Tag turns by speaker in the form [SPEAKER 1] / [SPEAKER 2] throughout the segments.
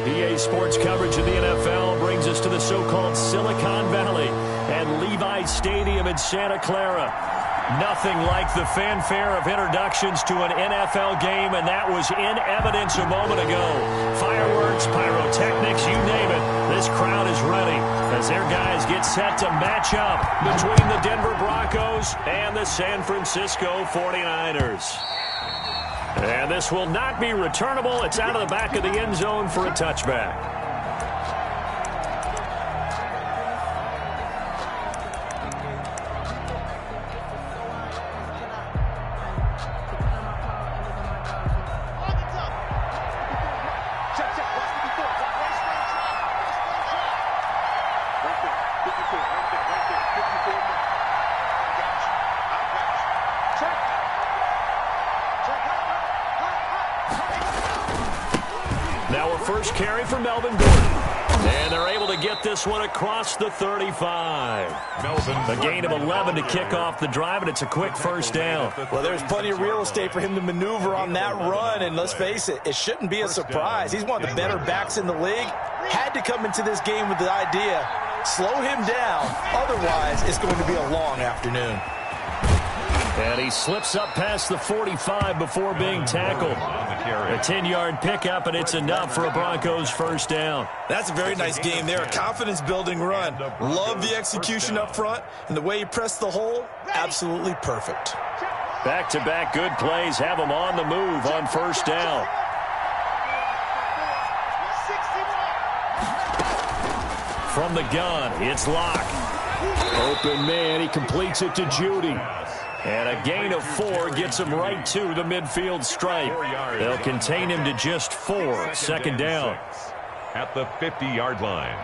[SPEAKER 1] EA Sports coverage of the NFL brings us to the so-called Silicon Valley and Levi Stadium in Santa Clara. Nothing like the fanfare of introductions to an NFL game, and that was in evidence a moment ago. Fireworks, pyrotechnics, you name it. This crowd is ready as their guys get set to match up between the Denver Broncos and the San Francisco 49ers. And this will not be returnable. It's out of the back of the end zone for a touchback. First carry for Melvin Gordon. And they're able to get this one across the 35. A gain of 11 to kick off the drive, and it's a quick first down.
[SPEAKER 2] Well, there's plenty of real estate for him to maneuver on that run, and let's face it, it shouldn't be a surprise. He's one of the better backs in the league. Had to come into this game with the idea, slow him down, otherwise it's going to be a long afternoon.
[SPEAKER 1] And he slips up past the 45 before being tackled. A 10-yard pickup, and it's enough for a Broncos first down.
[SPEAKER 2] That's a very nice game there, a confidence-building run. Love the execution up front, and the way he pressed the hole, absolutely perfect.
[SPEAKER 1] Back-to-back good plays have him on the move on first down. From the gun, it's Locke. Open man, he completes it to Judy. And a gain of 4 gets him right to the midfield stripe. They'll contain him to just 4. Second down.
[SPEAKER 3] At the 50-yard line.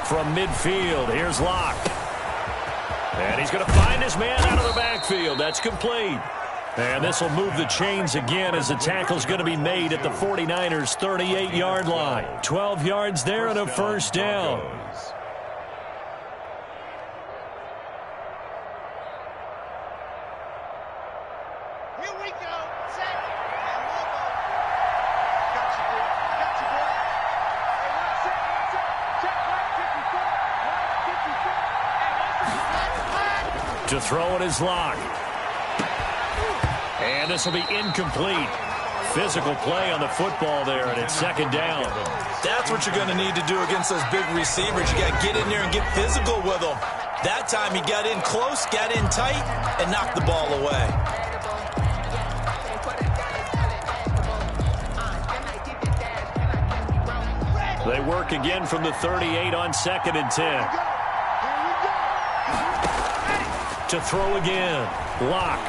[SPEAKER 1] From midfield, here's Locke. And he's going to find his man out of the backfield. That's complete. And this will move the chains again as the tackle's going to be made at the 49ers' 38-yard line. 12 yards there and a first down.
[SPEAKER 4] Here we go.
[SPEAKER 1] To throw it is Locke. And this will be incomplete. Physical play on the football there, and it's second down.
[SPEAKER 2] That's what you're going to need to do against those big receivers. You got to get in there and get physical with them. That time he got in close, got in tight, and knocked the ball away.
[SPEAKER 1] They work again from the 38 on 2nd and 10. To throw again. Locke.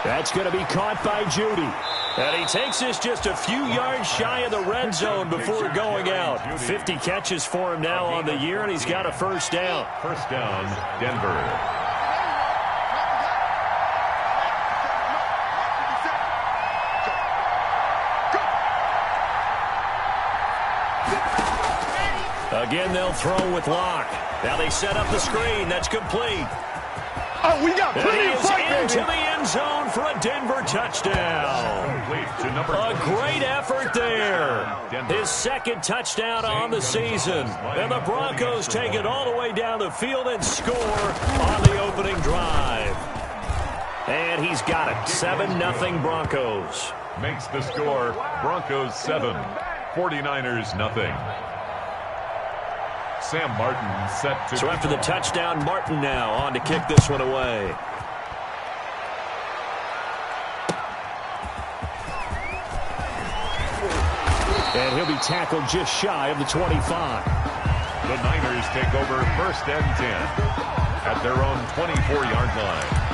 [SPEAKER 1] That's going to be caught by Judy. And he takes this just a few yards shy of the red zone before going out. 50 catches for him now on the year, and he's got a first down.
[SPEAKER 3] First down, Denver.
[SPEAKER 1] Again, they'll throw with Locke. Now they set up the screen. That's complete.
[SPEAKER 4] Oh, we got plenty of fight,
[SPEAKER 1] into the end zone for a Denver touchdown. A great effort there. His second touchdown on the season. And the Broncos take it all the way down the field and score on the opening drive. And he's got it. 7-0 Broncos.
[SPEAKER 3] Makes the score Broncos 7, 49ers nothing. Sam Martin set to...
[SPEAKER 1] So after the touchdown, Martin now on to kick this one away. And he'll be tackled just shy of the 25.
[SPEAKER 3] The Niners take over 1st and 10 at their own 24-yard line.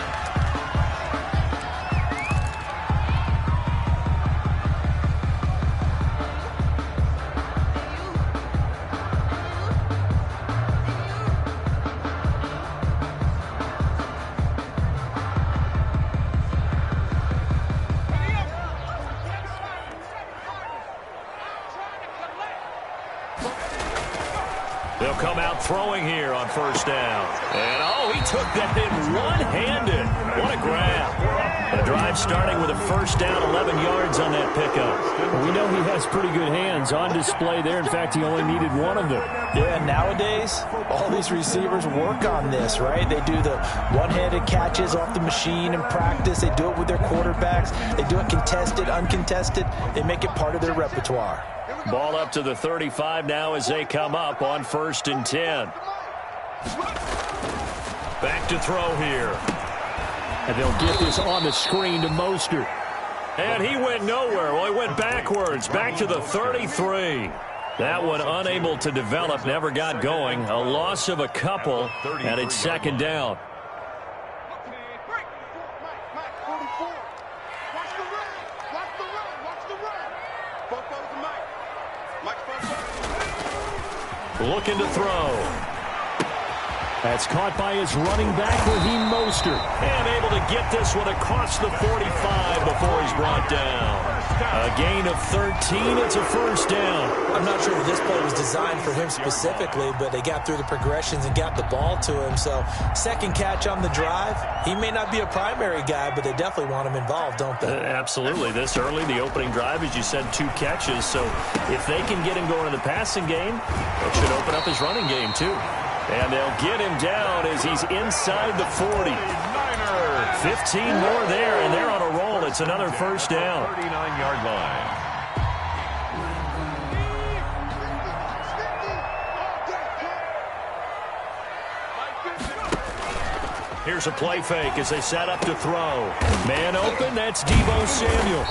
[SPEAKER 1] They'll come out throwing here on first down. And, oh, he took that in one-handed. What a grab. The drive starting with a first down, 11 yards on that pickup.
[SPEAKER 5] Well, we know he has pretty good hands on display there. In fact, he only needed one of them.
[SPEAKER 2] Yeah, nowadays, all these receivers work on this, right? They do the one-handed catches off the machine in practice. They do it with their quarterbacks. They do it contested, uncontested. They make it part of their repertoire.
[SPEAKER 1] Ball up to the 35 now as they come up on 1st and 10. Back to throw here.
[SPEAKER 5] And they'll get this on the screen to Mostert.
[SPEAKER 1] And he went nowhere. Well, he went backwards, back to the 33. That one unable to develop, never got going. A loss of a couple, and it's 2nd down. Looking to throw.
[SPEAKER 5] That's caught by his running back, Raheem Mostert.
[SPEAKER 1] And able to get this one across the 45 before he's brought down. A gain of 13. It's a first down.
[SPEAKER 2] I'm not sure if this play was designed for him specifically, but they got through the progressions and got the ball to him. So, second catch on the drive. He may not be a primary guy, but they definitely want him involved, don't they?
[SPEAKER 1] Absolutely. This early, the opening drive, as you said, 2 catches. So, if they can get him going in the passing game, that should open up his running game, too. And they'll get him down as he's inside the 40. 15 more there, and they're on a roll. It's another first down.
[SPEAKER 3] 39-yard line.
[SPEAKER 1] Here's a play fake as they set up to throw. Man open, that's Deebo Samuel.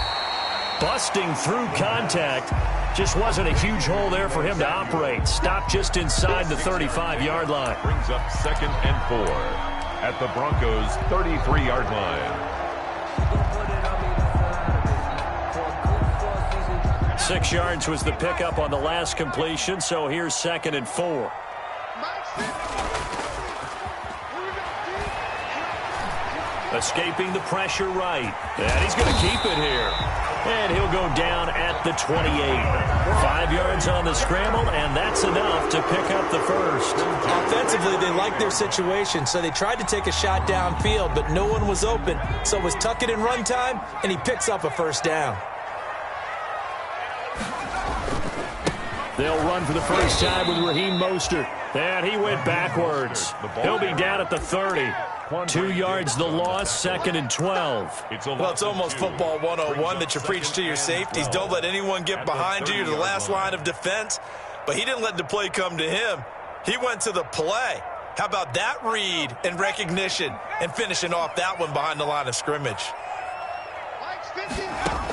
[SPEAKER 1] Busting through contact. Just wasn't a huge hole there for him to operate. Stopped just inside the 35-yard line.
[SPEAKER 3] Brings up 2nd and 4 at the Broncos' 33-yard line.
[SPEAKER 1] 6 yards was the pickup on the last completion, so here's 2nd and 4. Escaping the pressure right. And he's going to keep it here. And he'll go down at the 28. 5 yards on the scramble, and that's enough to pick up the first.
[SPEAKER 2] Offensively, they liked their situation, so they tried to take a shot downfield, but no one was open. So it was tuck it in run time, and he picks up a first down.
[SPEAKER 1] They'll run for the first time with Raheem Mostert. And he went backwards. He'll be down at the 30. 2 yards the loss, 2nd and 12.
[SPEAKER 2] Well, it's almost football 101 that you preach to your safeties. Don't let anyone get behind you. You're the last line of defense. But he didn't let the play come to him. He went to the play. How about that read and recognition and finishing off that one behind the line of scrimmage?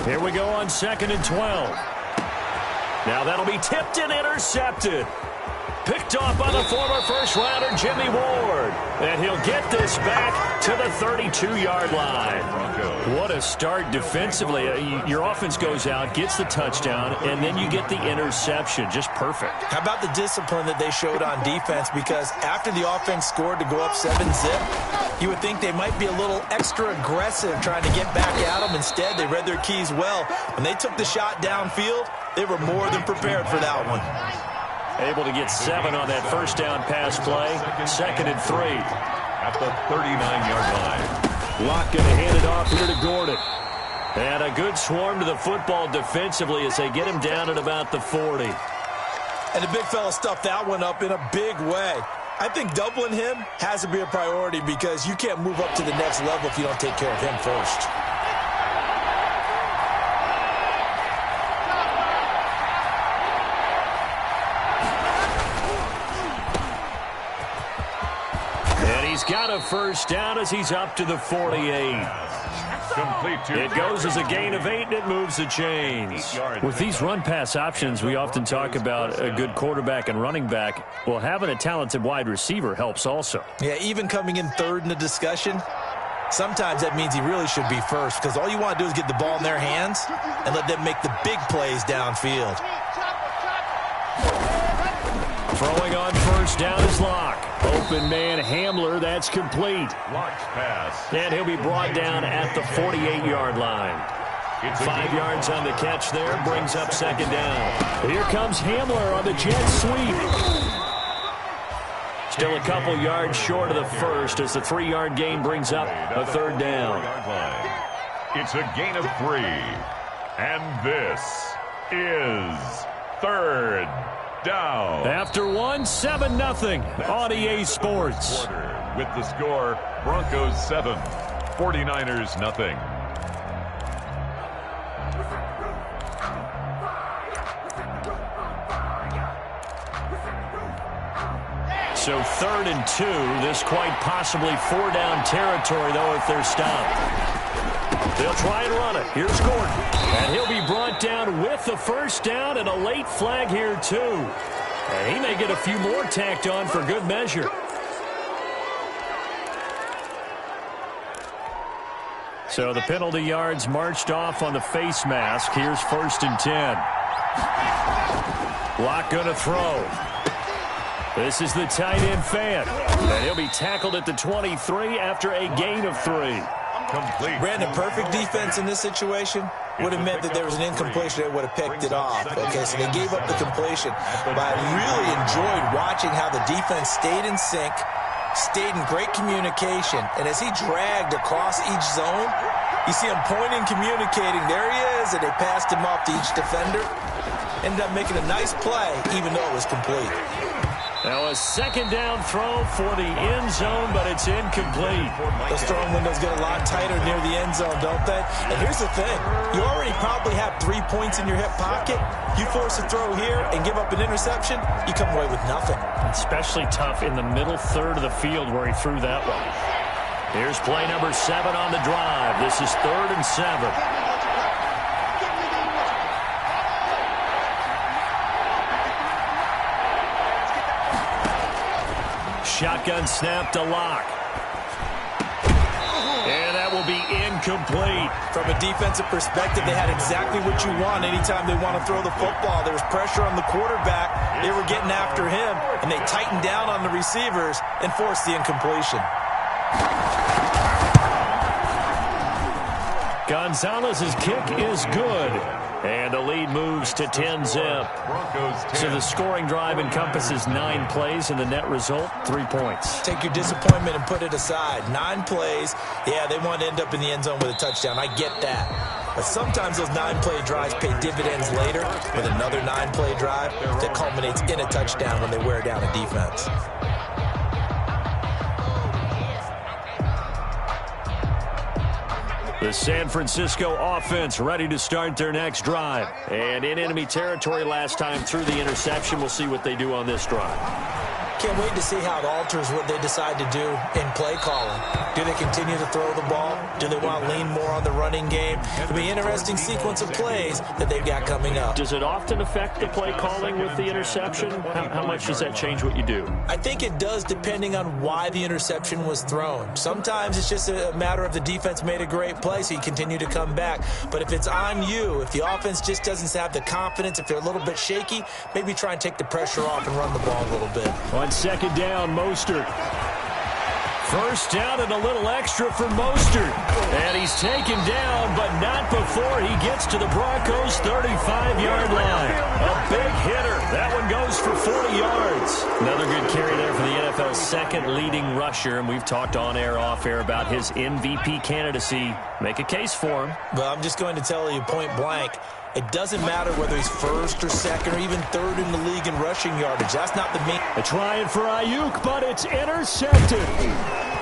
[SPEAKER 1] Here we go on 2nd and 12. Now that'll be tipped and intercepted. Picked off by the former first-rounder Jimmy Ward. And he'll get this back to the 32-yard line. What a start defensively. Your offense goes out, gets the touchdown, and then you get the interception. Just perfect.
[SPEAKER 2] How about the discipline that they showed on defense? Because after the offense scored to go up 7-zip, you would think they might be a little extra aggressive trying to get back at them. Instead, they read their keys well. When they took the shot downfield, they were more than prepared for that one.
[SPEAKER 1] Able to get 7 on that first down pass play. 2nd and 3.
[SPEAKER 3] At the 39-yard line.
[SPEAKER 1] Locke going to hand it off here to Gordon. And a good swarm to the football defensively as they get him down at about the 40.
[SPEAKER 2] And the big fella stuffed that one up in a big way. I think doubling him has to be a priority because you can't move up to the next level if you don't take care of him first.
[SPEAKER 1] He's got a first down as he's up to the 48. It goes as a gain of 8, and it moves the chains.
[SPEAKER 5] With these run-pass options, we often talk about a good quarterback and running back. Well, having a talented wide receiver helps also.
[SPEAKER 2] Yeah, even coming in third in the discussion, sometimes that means he really should be first because all you want to do is get the ball in their hands and let them make the big plays downfield.
[SPEAKER 1] Throwing on first down is Locke. Open man Hamler, that's complete.
[SPEAKER 3] Locke's pass.
[SPEAKER 1] And he'll be brought down at the 48-yard line. 5 yards on the catch there, brings up second down. Here comes Hamler on the jet sweep. Still a couple yards short of the first as the 3-yard gain brings up a third down.
[SPEAKER 3] It's a gain of 3. And this is third down.
[SPEAKER 1] After one, 7-0 on EA Sports.
[SPEAKER 3] With the score, Broncos 7, 49ers nothing.
[SPEAKER 1] So 3rd and 2. This quite possibly 4-down territory, though, if they're stopped. They'll try and run it. Here's Gordon. And he'll be brought down with the first down and a late flag here, too. And he may get a few more tacked on for good measure. So the penalty yards marched off on the face mask. Here's 1st and 10. Lock going to throw. This is the tight end Fant. And he'll be tackled at the 23 after a gain of 3.
[SPEAKER 3] Complete.
[SPEAKER 2] Brandon, perfect defense in this situation would have meant that there was an incompletion that would have picked it off. Okay, so they gave up the completion. But I really enjoyed watching how the defense stayed in sync, stayed in great communication. And as he dragged across each zone, you see him pointing, communicating. There he is, and they passed him off to each defender. Ended up making a nice play, even though it was complete.
[SPEAKER 1] Now a second down throw for the end zone, but it's incomplete.
[SPEAKER 2] Those throwing windows get a lot tighter near the end zone, don't they? And here's the thing. You already probably have 3 points in your hip pocket. You force a throw here and give up an interception, you come away with nothing.
[SPEAKER 1] Especially tough in the middle third of the field where he threw that one. Here's play number 7 on the drive. This is 3rd and 7. Shotgun snap to Lock. And that will be incomplete.
[SPEAKER 2] From a defensive perspective, they had exactly what you want anytime they want to throw the football. There was pressure on the quarterback. They were getting after him, and they tightened down on the receivers and forced the incompletion.
[SPEAKER 1] Gonzalez's kick is good. And the lead moves to 10-zip. So the scoring drive encompasses 9 plays, and the net result, 3 points.
[SPEAKER 2] Take your disappointment and put it aside. 9 plays. Yeah, they want to end up in the end zone with a touchdown. I get that. But sometimes those 9-play drives pay dividends later with another 9-play drive that culminates in a touchdown when they wear down a defense.
[SPEAKER 1] The San Francisco offense ready to start their next drive. And in enemy territory last time through the interception. We'll see what they do on this drive.
[SPEAKER 2] Can't wait to see how it alters what they decide to do in play calling. Do they continue to throw the ball? Do they want to lean more on the running game? It'll be an interesting sequence of plays that they've got coming up.
[SPEAKER 1] Does it often affect the play calling with the interception? How much does that change what you do?
[SPEAKER 2] I think it does, depending on why the interception was thrown. Sometimes it's just a matter of the defense made a great play, so you continue to come back. But if it's on you, if the offense just doesn't have the confidence, if they're a little bit shaky, maybe try and take the pressure off and run the ball a little bit.
[SPEAKER 1] On second down, Mostert. First down and a little extra for Mostert. And he's taken down, but not before he gets to the Broncos' 35-yard line. A big hitter. That one goes for 40 yards. Another good carry there for the NFL's second leading rusher, and we've talked on air, off air about his MVP candidacy. Make a case for him.
[SPEAKER 2] Well, I'm just going to tell you point blank, it doesn't matter whether he's first or second or even third in the league in rushing yardage. That's not the main.
[SPEAKER 1] A try for Ayuk, but it's intercepted.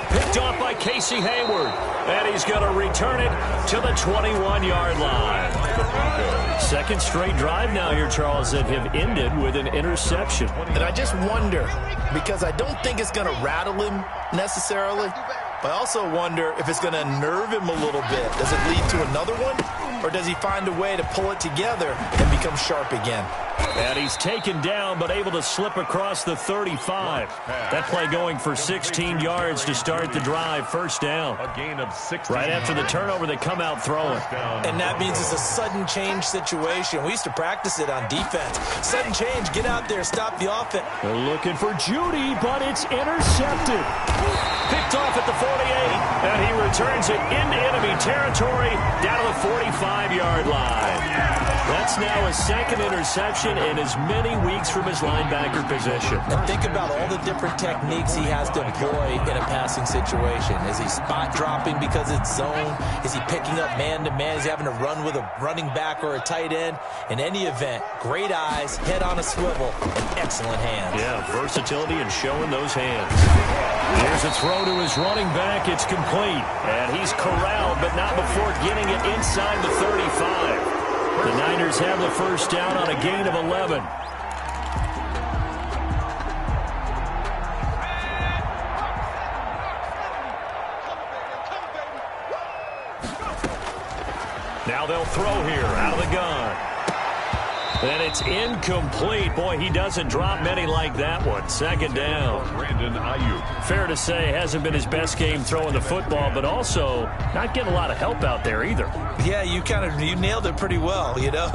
[SPEAKER 1] Picked off by Casey Hayward. And he's going to return it to the 21-yard line. Second straight drive now here, Charles, that have ended with an interception.
[SPEAKER 2] And I just wonder, because I don't think it's going to rattle him necessarily, but I also wonder if it's going to nerve him a little bit. Does it lead to another one? Or does he find a way to pull it together and become sharp again?
[SPEAKER 1] And he's taken down, but able to slip across the 35. That play going for 16 yards to start the drive. First down.
[SPEAKER 3] A gain of 16.
[SPEAKER 1] Right after the turnover, they come out throwing.
[SPEAKER 2] And that means it's a sudden change situation. We used to practice it on defense. Sudden change, get out there, stop the offense.
[SPEAKER 1] They're looking for Judy, but it's intercepted. Picked off at the 48, and he returns it into enemy territory down to the 45-yard line. That's now his second interception in as many weeks from his linebacker position.
[SPEAKER 2] And think about all the different techniques he has to employ in a passing situation. Is he spot dropping because it's zone? Is he picking up man-to-man? Is he having to run with a running back or a tight end? In any event, great eyes, head on a swivel, and excellent hands.
[SPEAKER 1] Yeah, versatility and showing those hands. Here's a throw to his running back. It's complete. And he's corralled, but not before getting it inside the 35. The Niners have the first down on a gain of 11. Now they'll throw here out of the gun. And it's incomplete. Boy, he doesn't drop many like that one. Second down.
[SPEAKER 3] Brandon Ayuk.
[SPEAKER 1] Fair to say, hasn't been his best game throwing the football, but also not getting a lot of help out there either.
[SPEAKER 2] Yeah, you nailed it pretty well, you know.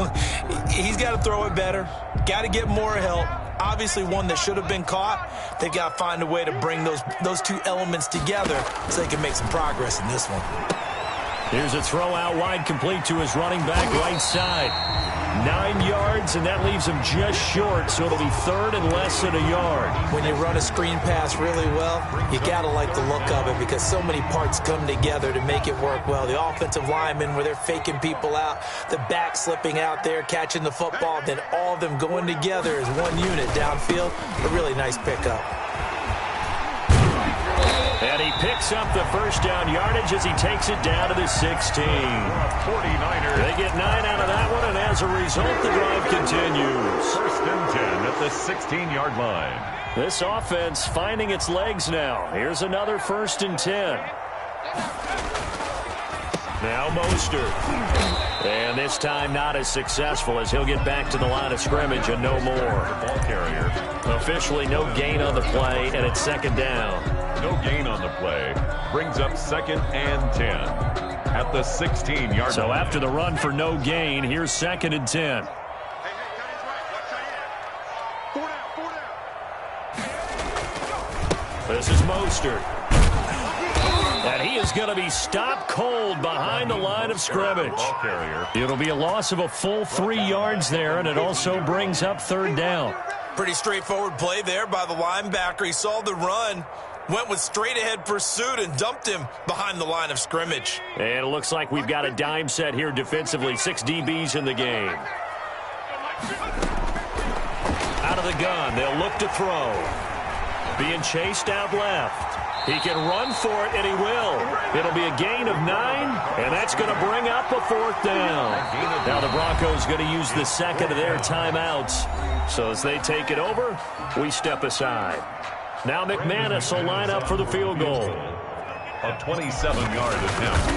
[SPEAKER 2] He's got to throw it better. Got to get more help. Obviously one that should have been caught. They've got to find a way to bring those two elements together so they can make some progress in this one.
[SPEAKER 1] Here's a throw out wide, complete to his running back right side. 9 yards, and that leaves him just short, so it'll be third and less than a yard.
[SPEAKER 2] When you run a screen pass really well, you got to like the look of it because so many parts come together to make it work well. The offensive linemen, where they're faking people out, the back slipping out there, catching the football, then all of them going together as one unit downfield. A really nice pickup.
[SPEAKER 1] And he picks up the first down yardage as he takes it down to the 16.
[SPEAKER 3] 49ers.
[SPEAKER 1] They get 9 out of that one, and as a result, the drive continues.
[SPEAKER 3] First and 10 at the 16-yard line.
[SPEAKER 1] This offense finding its legs now. Here's another first and 10. Now Mostert. And this time not as successful as he'll get back to the line of scrimmage and no more.
[SPEAKER 3] Ball carrier.
[SPEAKER 1] Officially no gain on the play, and it's second down.
[SPEAKER 3] No gain on the play. Brings up second and 10 at the 16-yard line.
[SPEAKER 1] So after the run for no gain, here's second and 10. This is Mostert. And he is going to be stopped cold behind the line of scrimmage.
[SPEAKER 3] Ball carrier.
[SPEAKER 1] It'll be a loss of a full 3 yards there, and it also brings up third down.
[SPEAKER 2] Pretty straightforward play there by the linebacker. He saw the run, went with straight-ahead pursuit, and dumped him behind the line of scrimmage.
[SPEAKER 1] And it looks like we've got a dime set here defensively. 6 DBs in the game. Out of the gun, they'll look to throw. Being chased out left. He can run for it, and he will. It'll be a gain of 9, and that's going to bring up a fourth down. Now the Broncos going to use the second of their timeouts. So as they take it over, we step aside. Now McManus will line up for the field goal.
[SPEAKER 3] A 27-yard attempt.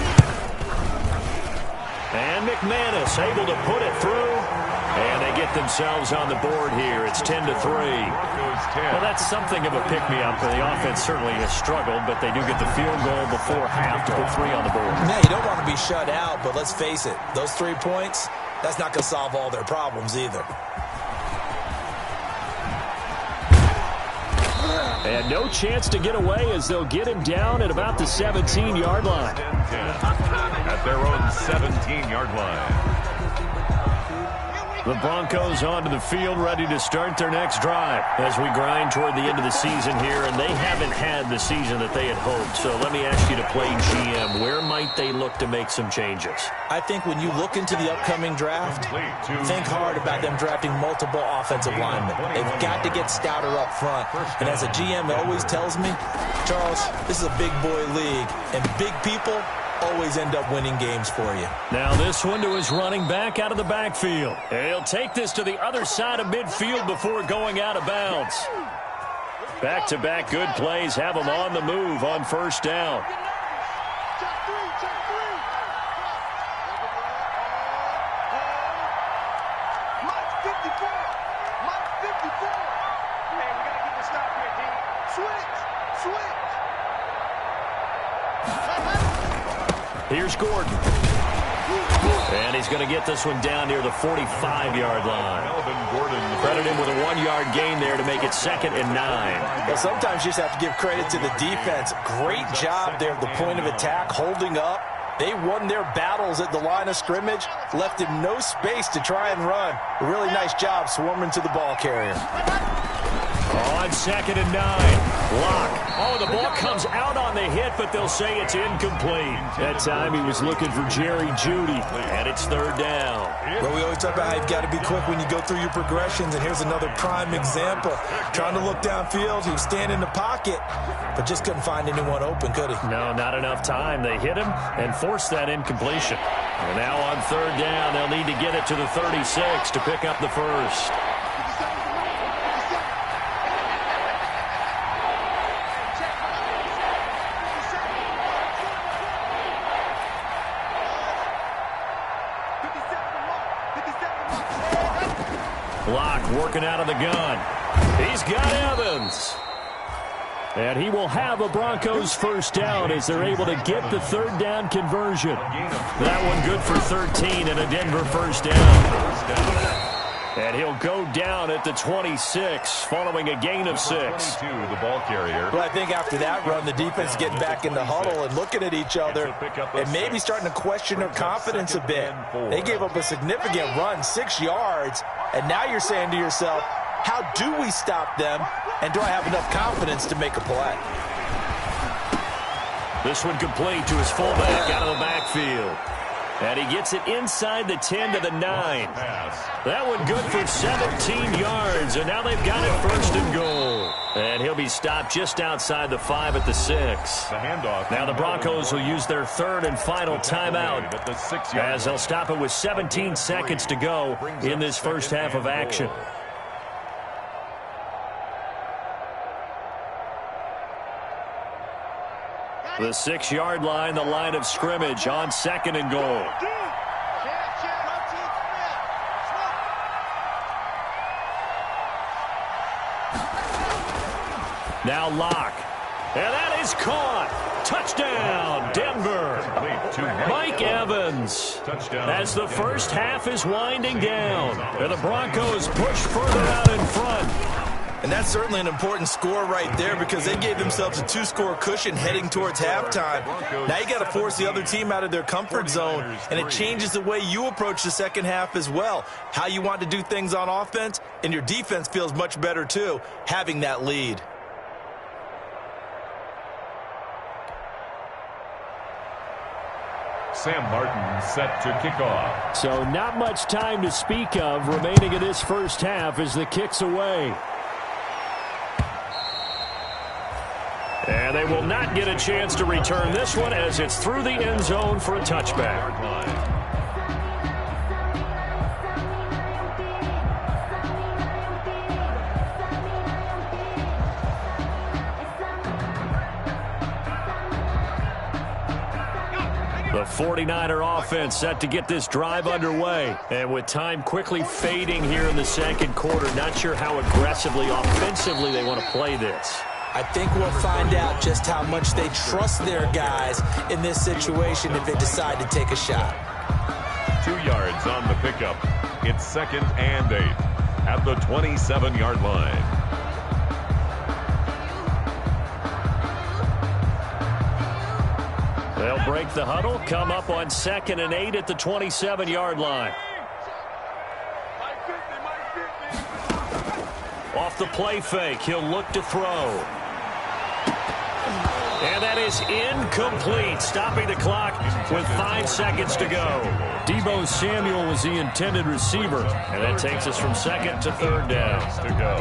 [SPEAKER 1] And McManus able to put it through. And they get themselves on the board here. It's 10-3. Well, that's something of a pick-me-up. The offense certainly has struggled, but they do get the field goal before half to put 3 on the board.
[SPEAKER 2] Yeah, you don't want to be shut out, but let's face it, those 3 points, that's not going to solve all their problems either.
[SPEAKER 1] And no chance to get away as they'll get him down at about the 17-yard line.
[SPEAKER 3] At their own 17-yard line.
[SPEAKER 1] The Broncos onto the field, ready to start their next drive as we grind toward the end of the season here, and they haven't had the season that they had hoped. So let me ask you to play GM. Where might they look to make some changes?
[SPEAKER 2] I think when you look into the upcoming draft, think hard about them drafting multiple offensive linemen. They've got to get stouter up front. And as a GM always tells me, Charles, this is a big boy league, and big people always end up winning games for you.
[SPEAKER 1] Now this one to his running back out of the backfield. And he'll take this to the other side of midfield before going out of bounds. Back-to-back good plays have him on the move on first down.
[SPEAKER 5] Here's Gordon. And he's going to get this one down near the 45-yard line. Credit him with a 1-yard gain there to make it 2nd and 9.
[SPEAKER 2] Well, sometimes you just have to give credit to the defense. Great job there at the point of attack, holding up. They won their battles at the line of scrimmage, left him no space to try and run. A really nice job swarming to the ball carrier.
[SPEAKER 5] On 2nd and 9. Lock. Oh, the ball comes out on the hit, but they'll say it's incomplete. That time he was looking for Jerry Jeudy, and it's 3rd down.
[SPEAKER 2] Well, we always talk about how you've got to be quick when you go through your progressions, and here's another prime example. Trying to look downfield, he was standing in the pocket, but just couldn't find anyone open, could he?
[SPEAKER 5] No, not enough time. They hit him and forced that incompletion. And now on 3rd down, they'll need to get it to the 36 to pick up the first. Lock working out of the gun. He's got Evans. And he will have a Broncos first down as they're able to get the 3rd down conversion. That one good for 13 and a Denver first down. And he'll go down at the 26 following a gain of 6.
[SPEAKER 3] The ball carrier.
[SPEAKER 2] Well, I think after that run, the defense getting back in the huddle and looking at each other and maybe starting to question their confidence a bit. They gave up a significant run, 6 yards, and now you're saying to yourself, how do we stop them, and do I have enough confidence to make a play?
[SPEAKER 5] This one complete to his fullback out of the backfield. And he gets it inside the 10 to the 9. That one good for 17 yards, and now they've got it 1st and goal. And he'll be stopped just outside the 5 at the 6.
[SPEAKER 3] The handoff.
[SPEAKER 5] Now the Broncos will use their 3rd and final timeout as they'll stop it with 17 seconds to go in this first half of action. The 6-yard line, the line of scrimmage on 2nd and goal. Now Lock. And that is caught. Touchdown, Denver. Mike Evans. As the first half is winding down, and the Broncos push further out in front.
[SPEAKER 2] And that's certainly an important score right there because they gave themselves a 2-score cushion heading towards halftime. Now you got to force the other team out of their comfort zone, and it changes the way you approach the second half as well. How you want to do things on offense, and your defense feels much better too, having that lead.
[SPEAKER 3] Sam Martin set to kick off.
[SPEAKER 5] So not much time to speak of remaining in this first half as the kick's away. And they will not get a chance to return this one as it's through the end zone for a touchback. The 49er offense set to get this drive underway. And with time quickly fading here in the second quarter, not sure how aggressively, offensively they want to play this.
[SPEAKER 2] I think we'll find out just how much they trust their guys in this situation if they decide to take a shot.
[SPEAKER 3] 2 yards on the pickup. It's 2nd and 8 at the 27-yard line.
[SPEAKER 5] They'll break the huddle, come up on 2nd and 8 at the 27-yard line. Off the play fake, he'll look to throw. And that is incomplete, stopping the clock with 5 seconds to go. Deebo Samuel was the intended receiver, and that takes us from 2nd to 3rd down.
[SPEAKER 3] To go.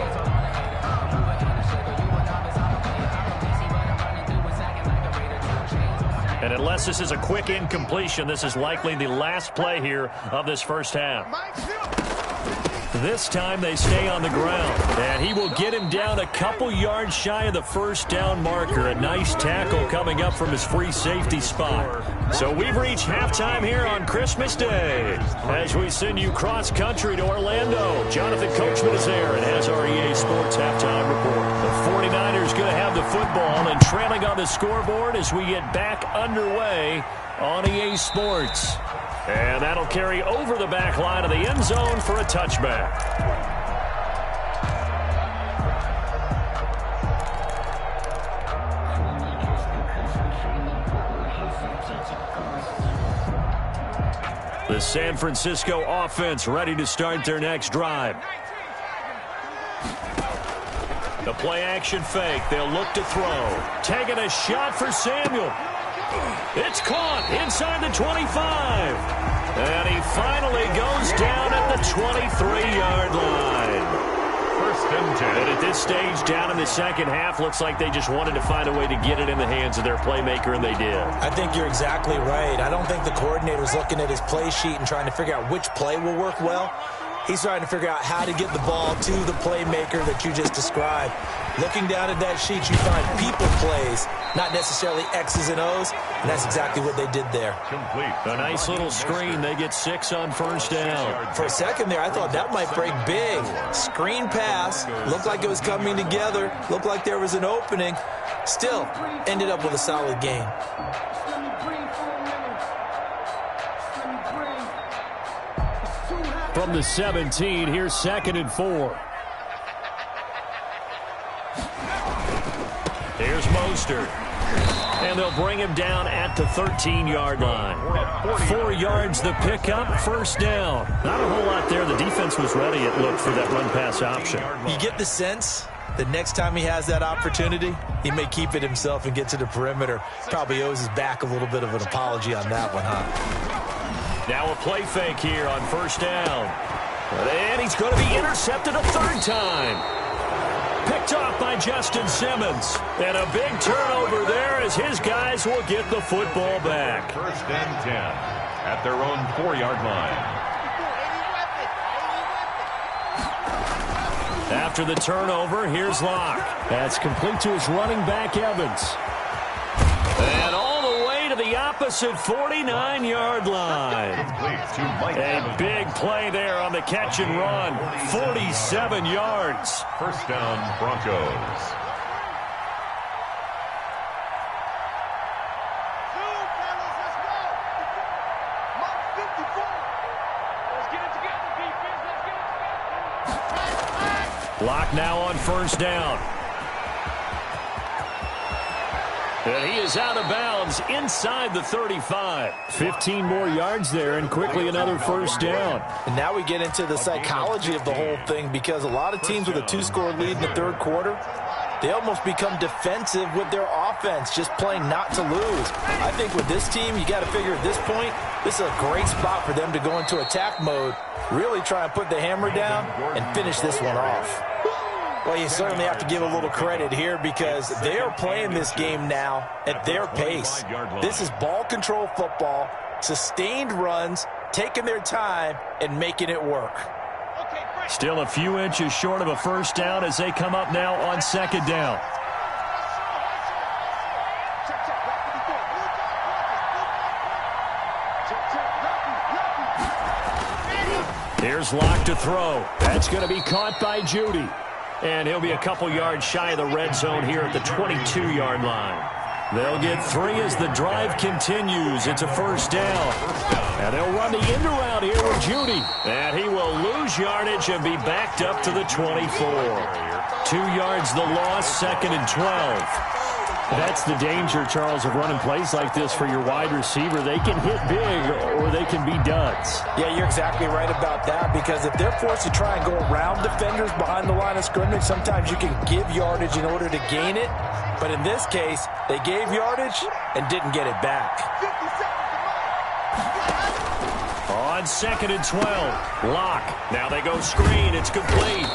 [SPEAKER 5] And unless this is a quick incompletion, this is likely the last play here of this first half. This time they stay on the ground, and he will get him down a couple yards shy of the first down marker. A nice tackle coming up from his free safety spot. So we've reached halftime here on Christmas Day as we send you cross-country to Orlando. Jonathan Coachman is there and has our EA Sports halftime report. The 49ers going to have the
[SPEAKER 1] football and trailing on the scoreboard as we get back underway on EA Sports. And that'll carry over the back line of the end zone for a touchback. The San Francisco offense ready to start their next drive. The play-action fake. They'll look to throw. Taking a shot for Samuel. It's caught inside the 25. And he finally goes down at the 23-yard line.
[SPEAKER 3] First and 10.
[SPEAKER 1] And at this stage, down in the second half, looks like they just wanted to find a way to get it in the hands of their playmaker, and they did.
[SPEAKER 2] I think you're exactly right. I don't think the coordinator's looking at his play sheet and trying to figure out which play will work well. He's trying to figure out how to get the ball to the playmaker that you just described. Looking down at that sheet, you find people plays, not necessarily X's and O's, and that's exactly what they did there.
[SPEAKER 3] Complete.
[SPEAKER 1] A nice little screen. They get 6 on first down.
[SPEAKER 2] For a second there, I thought that might break big. Screen pass, looked like it was coming together, looked like there was an opening. Still, ended up with a solid game.
[SPEAKER 1] From the 17, here's 2nd and 4. Here's Mostert. And they'll bring him down at the 13-yard line. 4 yards the pickup, first down. Not a whole lot there. The defense was ready, it looked, for that run-pass option.
[SPEAKER 2] You get the sense that next time he has that opportunity, he may keep it himself and get to the perimeter. Probably owes his back a little bit of an apology on that one, huh?
[SPEAKER 1] Now a play fake here on first down. And he's going to be intercepted a third time. Picked off by Justin Simmons. And a big turnover there as his guys will get the football back.
[SPEAKER 3] First and 10 at their own 4-yard line.
[SPEAKER 1] After the turnover, here's Locke. That's complete to his running back, Evans. And all the way to the opposite 49-yard line. A big play there on the catch and run. 47 yards.
[SPEAKER 3] First down, Broncos.
[SPEAKER 1] Locke now on first down. And he is out of bounds inside the 35. 15 more yards there and quickly another first down.
[SPEAKER 2] And now we get into the psychology of the whole thing, because a lot of teams with a 2-score lead in the third quarter, they almost become defensive with their offense, just playing not to lose. I think with this team, you got to figure at this point, this is a great spot for them to go into attack mode, really try and put the hammer down and finish this one off. Well, you certainly have to give a little credit here, because they are playing this game now at their pace. This is ball control football, sustained runs, taking their time and making it work.
[SPEAKER 1] Still a few inches short of a first down as they come up now on second down. Here's Locke to throw. That's going to be caught by Judy. And he'll be a couple yards shy of the red zone here at the 22-yard line. They'll get 3 as the drive continues. It's a first down. And they'll run the end around here with Judy. And he will lose yardage and be backed up to the 24. 2 yards the loss, 2nd and 12. That's the danger, Charles, of running plays like this for your wide receiver. They can hit big or they can be duds.
[SPEAKER 2] Yeah, you're exactly right about that, because if they're forced to try and go around defenders behind the line of scrimmage, sometimes you can give yardage in order to gain it. But in this case, they gave yardage and didn't get it back.
[SPEAKER 1] On 2nd and 12, Locke. Now they go screen. It's complete.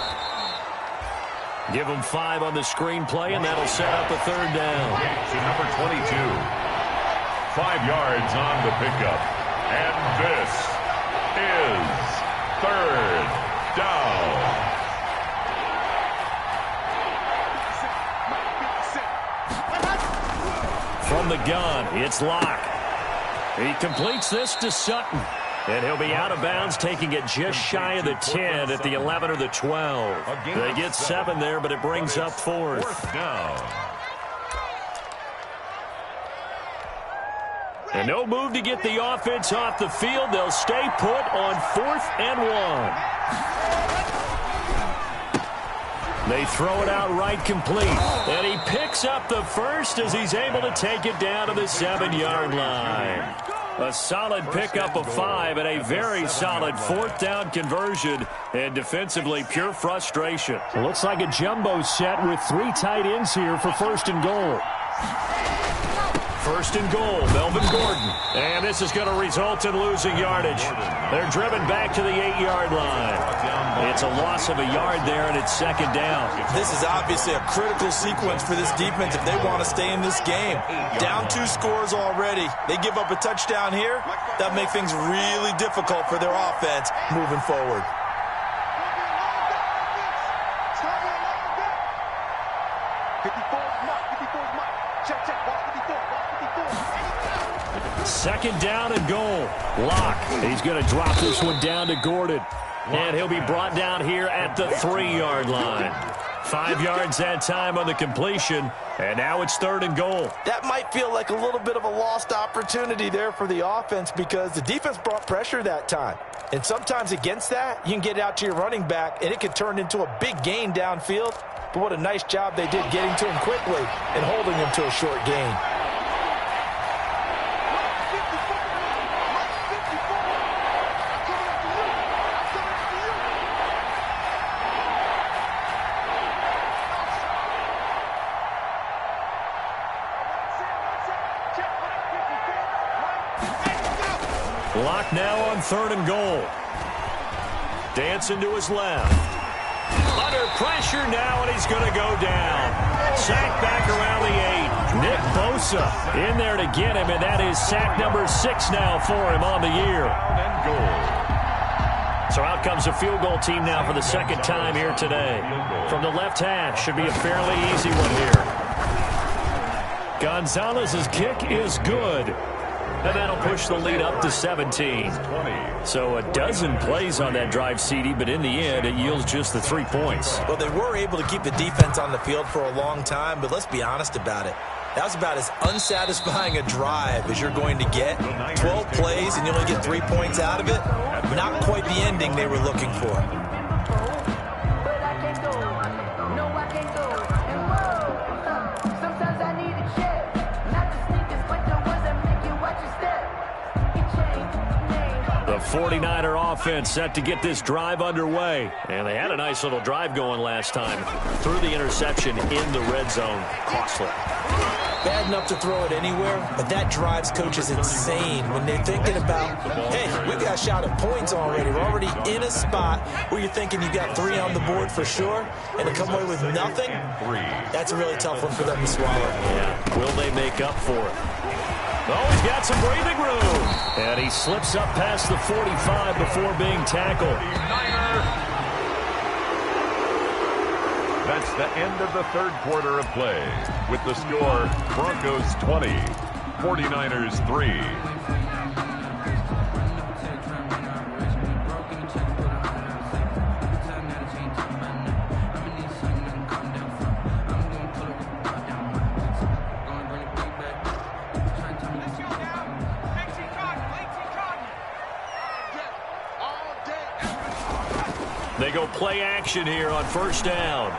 [SPEAKER 1] Give them 5 on the screenplay, and that'll set up a third down.
[SPEAKER 3] To number 22. 5 yards on the pickup. And this is third down.
[SPEAKER 1] From the gun, it's Locke. He completes this to Sutton. And he'll be out of bounds, taking it just shy of the 10 at the 11 or the 12. They get 7 there, but it brings up 4th.
[SPEAKER 3] Down.
[SPEAKER 1] And no move to get the offense off the field. They'll stay put on 4th and 1. They throw it out right complete. And he picks up the first as he's able to take it down to the 7-yard line. A solid pickup of 5 and a very solid 4th down conversion. And defensively, pure frustration.
[SPEAKER 5] It looks like a jumbo set with 3 tight ends here for 1st and goal.
[SPEAKER 1] 1st and goal, Melvin Gordon. And this is going to result in losing yardage. They're driven back to the 8-yard line. It's a loss of a yard there, and it's 2nd down.
[SPEAKER 2] This is obviously a critical sequence for this defense if they want to stay in this game. Down 2 scores already. They give up a touchdown here. That makes things really difficult for their offense moving forward.
[SPEAKER 1] Second down and goal. Locke. He's going to drop this one down to Gordon. And he'll be brought down here at the 3-yard line. 5 yards that time on the completion. And now it's 3rd and goal.
[SPEAKER 2] That might feel like a little bit of a lost opportunity there for the offense because the defense brought pressure that time. And sometimes against that, you can get it out to your running back, and it could turn into a big gain downfield. But what a nice job they did getting to him quickly and holding him to a short gain.
[SPEAKER 1] Locke now on 3rd and goal. Dancing to his left. Under pressure now, and he's going to go down. Sack back around the 8. Nick Bosa in there to get him, and that is sack number 6 now for him on the year. So out comes a field goal team now for the 2nd time here today. From the left hash, should be a fairly easy one here. Gonzalez's kick is good. And that'll push the lead up to 17. So a dozen plays on that drive, CD, but in the end, it yields just the 3 points.
[SPEAKER 2] Well, they were able to keep the defense on the field for a long time, but let's be honest about it. That was about as unsatisfying a drive as you're going to get. 12 plays and you only get 3 points out of it. Not quite the ending they were looking for.
[SPEAKER 1] The 49er offense set to get this drive underway. And they had a nice little drive going last time. Threw the interception in the red zone. Costly.
[SPEAKER 2] Bad enough to throw it anywhere, but that drives coaches insane when they're thinking about, hey, we've got a shot at points already. We're already in a spot where you're thinking you got 3 on the board for sure, and to come away with nothing, that's a really tough one for them to swallow.
[SPEAKER 1] Yeah. Will they make up for it? Oh, he's got some breathing room. And he slips up past the 45 before being tackled.
[SPEAKER 3] That's the end of the 3rd quarter of play. With the score, Broncos 20, 49ers 3.
[SPEAKER 1] They go play action here on 1st down.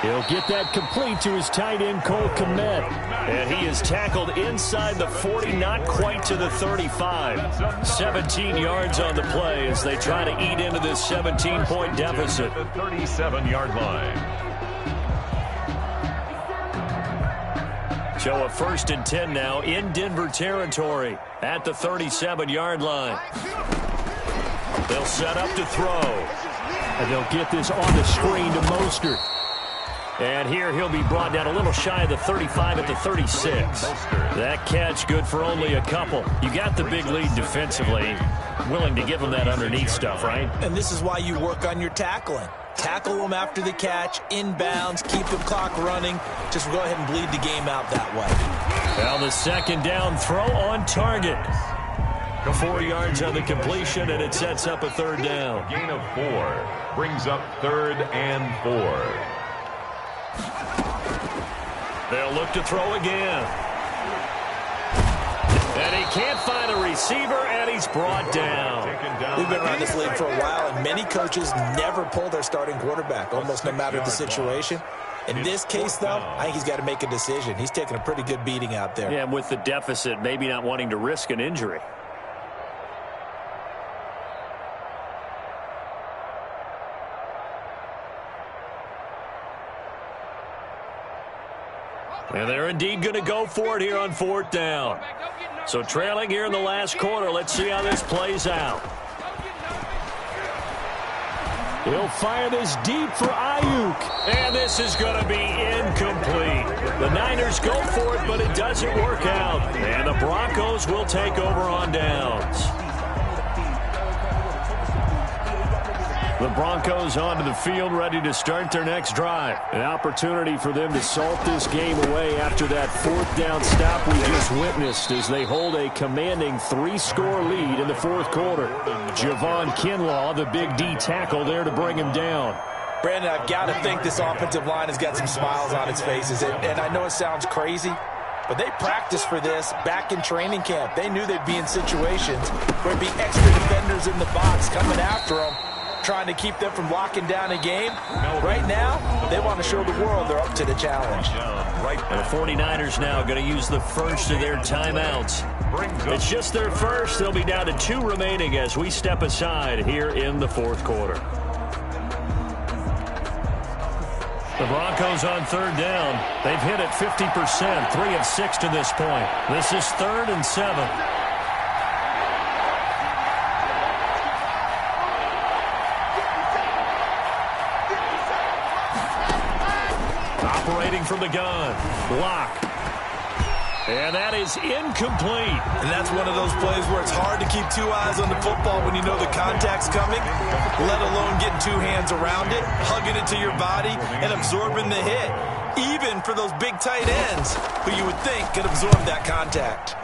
[SPEAKER 5] He'll get that complete to his tight end, Cole Kmet.
[SPEAKER 1] And he is tackled inside the 40, not quite to the 35. 17 yards on the play as they try to eat into this 17-point deficit.
[SPEAKER 3] The 37-yard line.
[SPEAKER 1] So a 1st and 10 now in Denver territory at the 37-yard line. They'll set up to throw.
[SPEAKER 5] And they'll get this on the screen to Mostert.
[SPEAKER 1] And here he'll be brought down a little shy of the 35 at the 36. That catch good for only a couple. You got the big lead defensively. Willing to give him that underneath stuff, right?
[SPEAKER 2] And this is why you work on your tackling. Tackle them after the catch, inbounds, keep the clock running. Just go ahead and bleed the game out that way.
[SPEAKER 1] Well, the 2nd down throw on target. 4 yards on the completion, and it sets up a 3rd down.
[SPEAKER 3] Gain of 4 brings up 3rd and 4.
[SPEAKER 1] They'll look to throw again.
[SPEAKER 5] And he can't find a receiver, and he's brought down.
[SPEAKER 2] We've been around this league for a while, and many coaches never pull their starting quarterback, almost no matter the situation. In this case, though, I think he's got to make a decision. He's taking a pretty good beating out there.
[SPEAKER 5] Yeah, and with the deficit, maybe not wanting to risk an injury. And they're indeed going to go for it here on 4th down. So trailing here in the last quarter. Let's see how this plays out. He'll fire this deep for Ayuk. And this is going to be incomplete. The Niners go for it, but it doesn't work out. And the Broncos will take over on downs. The Broncos onto the field, ready to start their next drive. An opportunity for them to salt this game away after that 4th down stop we just witnessed as they hold a commanding 3-score lead in the 4th quarter. Javon Kinlaw, the big D tackle there to bring him down.
[SPEAKER 2] Brandon, I've got to think this offensive line has got some smiles on its faces. And I know it sounds crazy, but they practiced for this back in training camp. They knew they'd be in situations where there'd be extra defenders in the box coming after them, trying to keep them from locking down a game. Right now, they want to show the world they're up to the challenge.
[SPEAKER 5] And the 49ers now going to use the first of their timeouts. It's just their first. They'll be down to 2 remaining as we step aside here in the 4th quarter. The Broncos on 3rd down. They've hit it 50%, 3 of 6 to this point. This is 3rd and 7. Operating from the gun. Block. And that is incomplete.
[SPEAKER 2] And that's one of those plays where it's hard to keep 2 eyes on the football when you know the contact's coming, let alone getting 2 hands around it, hugging it to your body, and absorbing the hit. Even for those big tight ends who you would think could absorb that contact.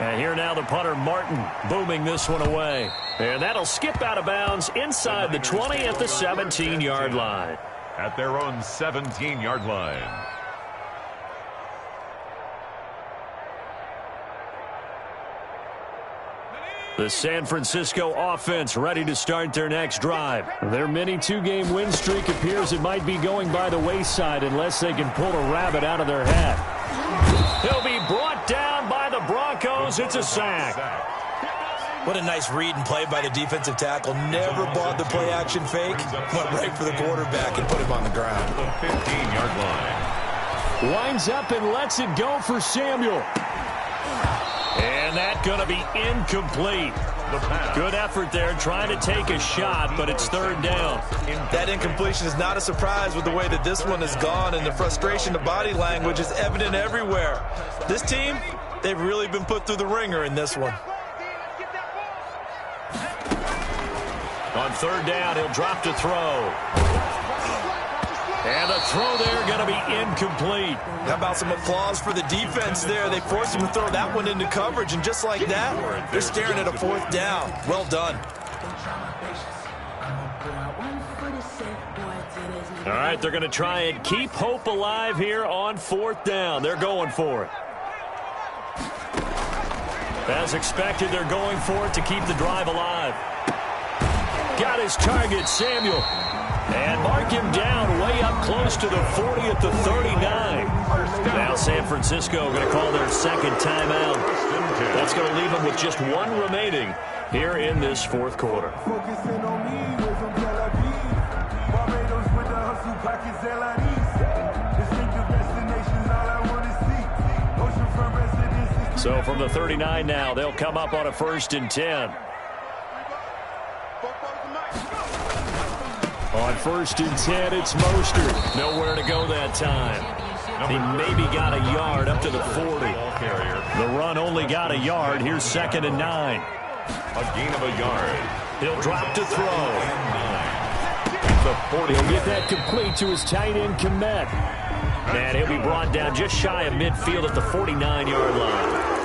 [SPEAKER 5] And here now the punter, Martin, booming this one away. And that'll skip out of bounds inside the 20 at the 17-yard line.
[SPEAKER 3] At their own 17-yard line.
[SPEAKER 5] The San Francisco offense ready to start their next drive. Their mini 2-game win streak appears it might be going by the wayside unless they can pull a rabbit out of their hat. He'll be brought down by the Broncos. It's a sack.
[SPEAKER 2] What a nice read and play by the defensive tackle. Never bought the play-action fake. Went right for the quarterback and put him on the ground.
[SPEAKER 3] The 15-yard line.
[SPEAKER 5] Winds up and lets it go for Samuel. And that's going to be incomplete. Good effort there trying to take a shot, but it's 3rd down.
[SPEAKER 2] That incompletion is not a surprise with the way that this one has gone, and the frustration of body language is evident everywhere. This team, they've really been put through the ringer in this one.
[SPEAKER 5] On 3rd down, he'll drop to throw. And the throw there going to be incomplete.
[SPEAKER 2] How about some applause for the defense there? They forced him to throw that one into coverage, and just like that, they're staring at a 4th down. Well done.
[SPEAKER 5] All right, they're going to try and keep hope alive here on 4th down. They're going for it. As expected, they're going for it to keep the drive alive. Got his target, Samuel. And mark him down way up close to the 40 at the 39. Now San Francisco going to call their 2nd timeout. That's going to leave them with just 1 remaining here in this 4th quarter. So from the 39 now, they'll come up on a 1st and 10. On 1st and 10, it's Mostert. Nowhere to go that time. He maybe got a yard up to the 40. The run only got a yard. Here's 2nd and 9.
[SPEAKER 3] A gain of a yard.
[SPEAKER 5] He'll drop to throw.
[SPEAKER 3] The 40.
[SPEAKER 5] He'll get that complete to his tight end, Kmet. And he'll be brought down just shy of midfield at the 49-yard line.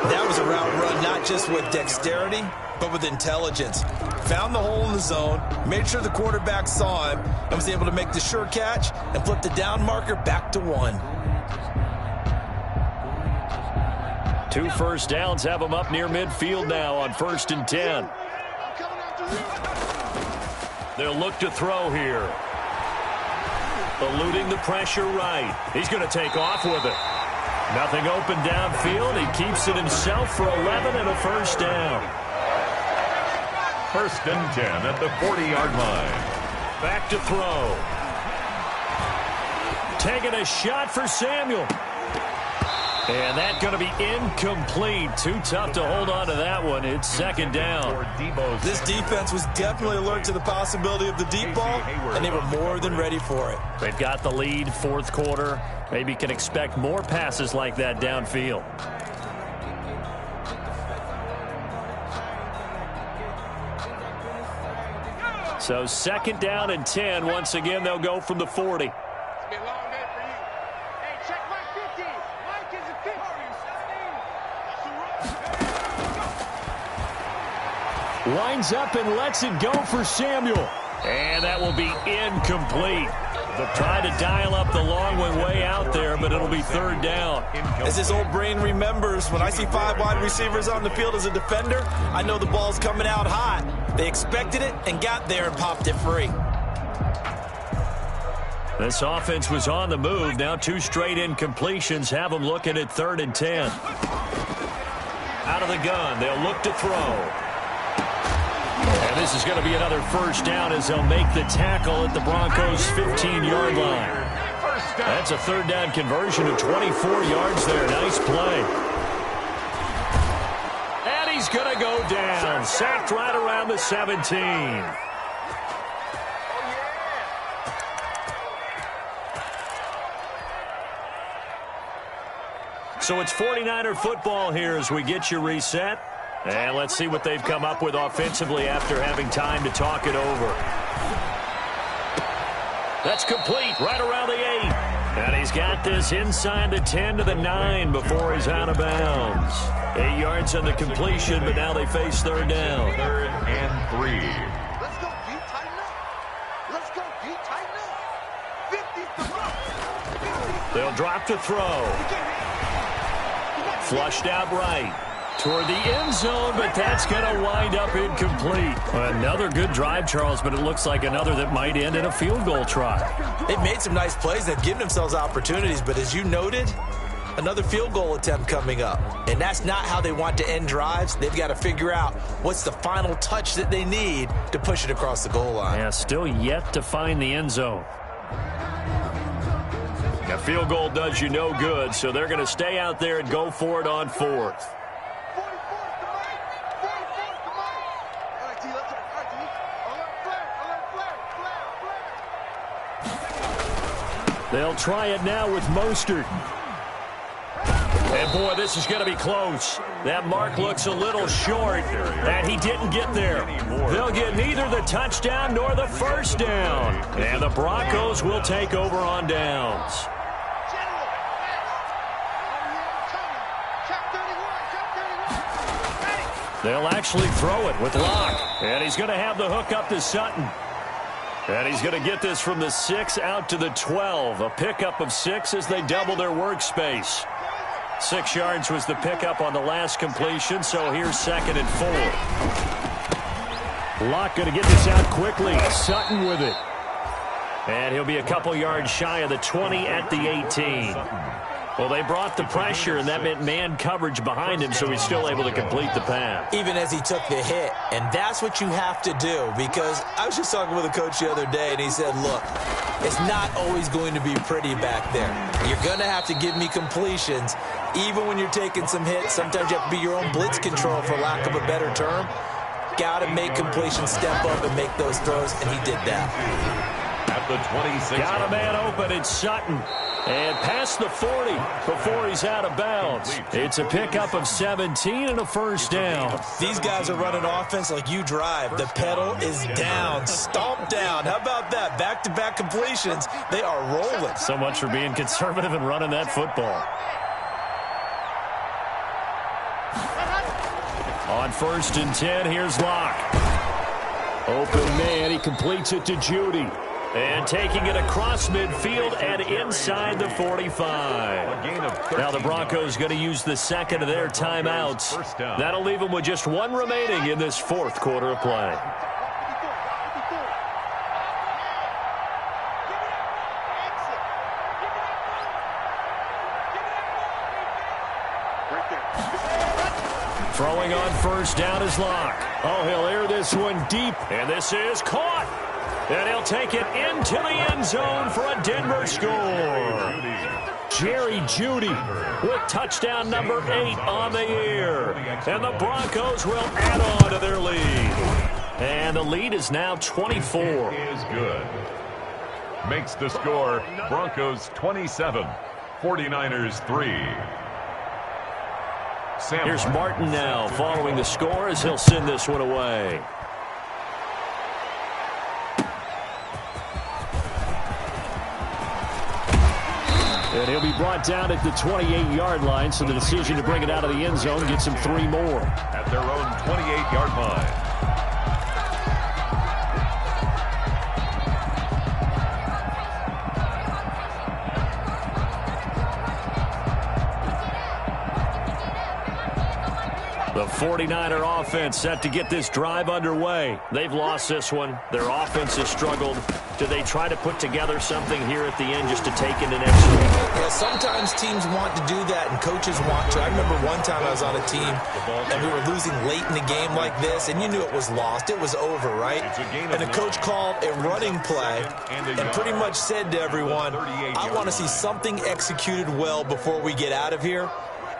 [SPEAKER 2] That was a route run not just with dexterity, but with intelligence. Found the hole in the zone, made sure the quarterback saw him, and was able to make the sure catch and flip the down marker back to 1.
[SPEAKER 1] 2 first downs have them up near midfield now on 1st and 10. They'll look to throw here. Eluding the pressure right. He's going to take off with it. Nothing open downfield. He keeps it himself for 11 and a first down.
[SPEAKER 3] 1st and 10 at the 40-yard line.
[SPEAKER 1] Back to throw. Taking a shot for Samuel. And that's going to be incomplete. Too tough to hold on to that one. It's 2nd down.
[SPEAKER 2] This defense was definitely alert to the possibility of the deep ball, and they were more than ready for it.
[SPEAKER 1] They've got the lead, 4th quarter. Maybe can expect more passes like that downfield. So 2nd down and 10. Once again, they'll go from the 40. Lines up and lets it go for Samuel. And that will be incomplete. They'll try to dial up the long way out there, but it'll be 3rd down.
[SPEAKER 2] As his old brain remembers, when I see 5 wide receivers on the field as a defender, I know the ball's coming out hot. They expected it and got there and popped it free.
[SPEAKER 1] This offense was on the move. Now 2 straight incompletions have them looking at 3rd and 10. Out of the gun, they'll look to throw. And this is going to be another first down as they'll make the tackle at the Broncos' 15-yard line. That's a 3rd down conversion of 24 yards there. Nice play. And he's going to go down. Sacked right around the 17. So it's 49er football here as we get you reset. And let's see what they've come up with offensively after having time to talk it over. That's complete right around the 8. And he's got this inside the 10 to the 9 before he's out of bounds. 8 yards on the completion, but now they face 3rd down.
[SPEAKER 3] 3rd and 3.
[SPEAKER 4] Let's go, D. Tighten up. Let's go, D. Tighten up. 50.
[SPEAKER 1] They'll drop to throw. Flushed out right. Toward the end zone, but that's going to wind up incomplete. Another good drive, Charles, but it looks like another that might end in a field goal try.
[SPEAKER 2] They've made some nice plays. They've given themselves opportunities, but as you noted, another field goal attempt coming up. And that's not how they want to end drives. They've got to figure out what's the final touch that they need to push it across the goal line.
[SPEAKER 1] Yeah, still yet to find the end zone. A field goal does you no good, so they're going to stay out there and go for it on 4th. They'll try it now with Mostert. And, boy, this is going to be close. That mark looks a little short, and he didn't get there. They'll get neither the touchdown nor the first down. And the Broncos will take over on downs. They'll actually throw it with Locke. And he's going to have the hook up to Sutton. And he's going to get this from the 6 out to the 12. A pickup of 6 as they double their workspace. 6 yards was the pickup on the last completion, so here's 2nd and 4. Locke going to get this out quickly. Sutton with it. And he'll be a couple yards shy of the 20 at the 18. Well, they brought the pressure, and that meant man coverage behind him, so he's still able to complete the pass.
[SPEAKER 2] Even as he took the hit, and that's what you have to do, because I was just talking with a coach the other day, and he said, look, it's not always going to be pretty back there. You're going to have to give me completions, even when you're taking some hits. Sometimes you have to be your own blitz control, for lack of a better term. Got to make completions, step up, and make those throws, and he did that.
[SPEAKER 3] At the 26.
[SPEAKER 1] Got a man open, it's Sutton. And past the 40 before he's out of bounds. It's a pickup of 17 and a first down.
[SPEAKER 2] These guys are running offense like you drive. The pedal is down, stomp down. How about that? Back-to-back completions. They are rolling.
[SPEAKER 1] So much for being conservative and running that football. On 1st and 10, here's Locke. Open man, he completes it to Judy.
[SPEAKER 5] And taking it across midfield and inside the 45. Now the Broncos going to use the second of their timeouts. That'll leave them with just one remaining in this fourth quarter of play. Throwing on first down is Locke. Oh, he'll air this one deep, and this is caught. And he'll take it into the end zone for a Denver score. Jerry Jeudy with touchdown number 8 on the year. And the Broncos will add on to their lead. And the lead is now 24.
[SPEAKER 3] Is good. Makes the score Broncos 27, 49ers 3.
[SPEAKER 5] Here's Martin now following the score as he'll send this one away. And he'll be brought down at the 28-yard line, so the decision to bring it out of the end zone gets him 3 more.
[SPEAKER 3] At their own 28-yard line.
[SPEAKER 5] The 49er offense set to get this drive underway. They've lost this one. Their offense has struggled. Do they try to put together something here at the end just to take into next week?
[SPEAKER 2] Yeah, sometimes teams want to do that and coaches want to. I remember one time I was on a team and we were losing late in the game like this, and you knew it was lost. It was over, right? And the coach called a running play and pretty much said to everyone, I want to see something executed well before we get out of here.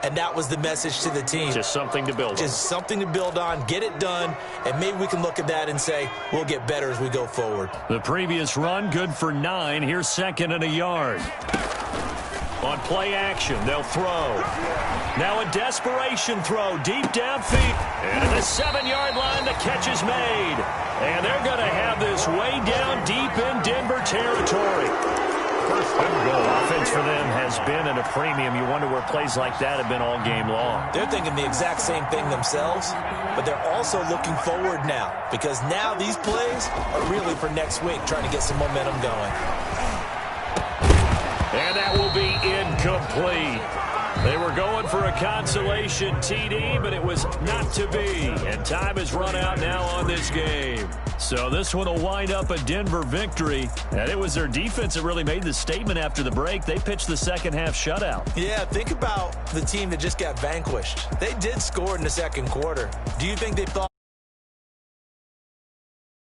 [SPEAKER 2] And that was the message to the team.
[SPEAKER 5] Just something to build on.
[SPEAKER 2] Just something to build on, get it done, and maybe we can look at that and say, we'll get better as we go forward.
[SPEAKER 5] The previous run, good for 9. Here's 2nd and a yard. On play action, they'll throw. Now a desperation throw, deep downfield. And at the 7-yard line, the catch is made. And they're going to have this way down deep in Denver territory.
[SPEAKER 3] First and goal.
[SPEAKER 5] Offense for them has been at a premium. You wonder where plays like that have been all game long.
[SPEAKER 2] They're thinking the exact same thing themselves, but they're also looking forward now, because now these plays are really for next week, trying to get some momentum going.
[SPEAKER 5] And that will be incomplete. They were going for a consolation TD, but it was not to be. And time has run out now on this game. So this one will wind up a Denver victory. And it was their defense that really made the statement after the break. They pitched the second half shutout.
[SPEAKER 2] Yeah, think about the team that just got vanquished. They did score in the second quarter. Do you think they thought